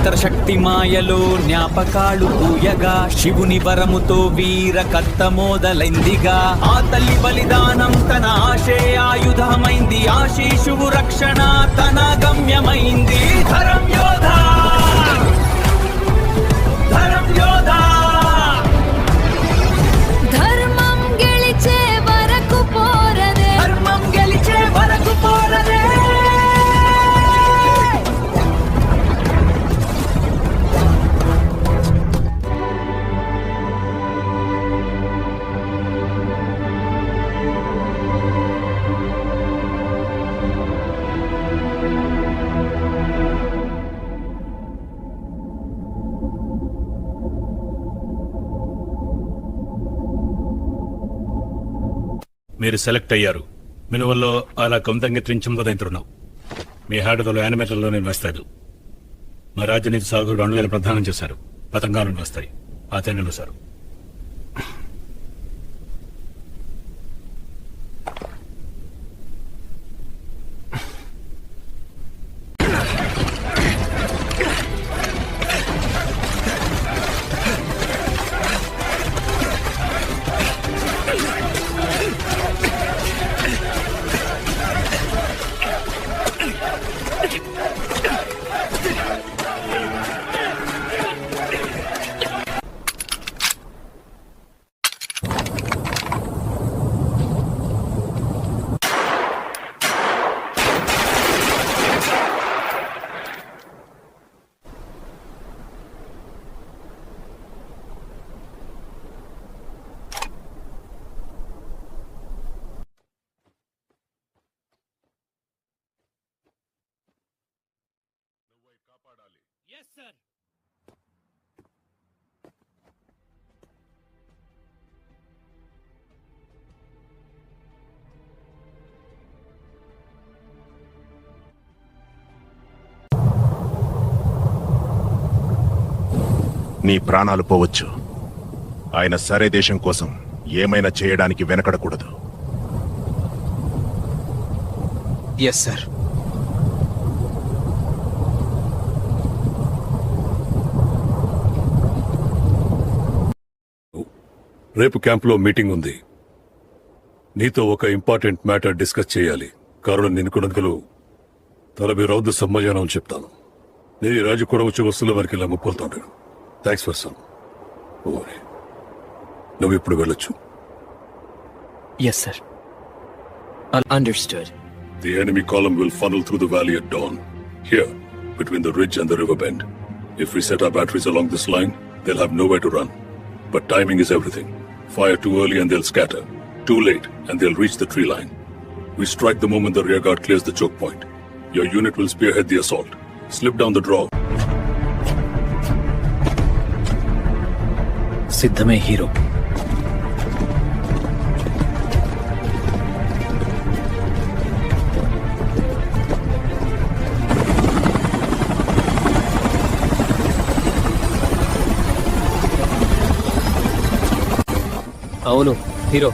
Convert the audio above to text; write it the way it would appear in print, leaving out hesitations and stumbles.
మంత్రశక్తి మాయలో జ్ఞాపకాలు పూయగా శివుని వరముతో వీర కత్త మోదలైందిగా ఆ తల్లి బలిదానం తన ఆశే ఆయుధమైంది ఆశీషువు రక్షణ తన గమ్యమైంది ధరం యోధా ధరం యోధా ధర్మం గెలిచే వరకు పోరదే ధర్మం గెలిచే వరకు పోరదే మీరు సెలెక్ట్ అయ్యారు మినువల్లో అలా కొంతంగా త్రించుంబదైతున్నావు మీ హాడదలో యానిమేటర్లో నేను వేస్తాడు మా రాజనీతి సాగుడు 2,000 ప్రదానం చేశారు పతంగాలను వస్తాయి ఆ తెన్నెలు సారు నీ ప్రాణాలు పోవచ్చు ఆయన సరే దేశం కోసం ఏమైనా చేయడానికి వెనకడకూడదు. Yes sir. రేపు క్యాంపులో మీటింగ్ ఉంది. నీతో ఒక ఇంపార్టెంట్ మ్యాటర్ డిస్కస్ చేయాలి. కారణం నేను కొనుగోలు తలబి రౌద్ర సమాధానం చెప్తాను. నేను రాజు కూడా వచ్చే వస్తువుల వరకు ఇలా ముప్పలుతుంటాను. Thanks for some. నువ్వు ఇప్పుడు వెళ్ళొచ్చు. Yes sir. Understood. The enemy column will funnel through the valley at dawn. Here, between the ridge and the river bend. If we set our batteries along this line, they'll have nowhere to run. But timing is everything. Fire too early and they'll scatter. Too late and they'll reach the tree line. We strike the moment the rear guard clears the choke point. Your unit will spearhead the assault. Slip down the draw. సిద్ధమే hero. అవును hero.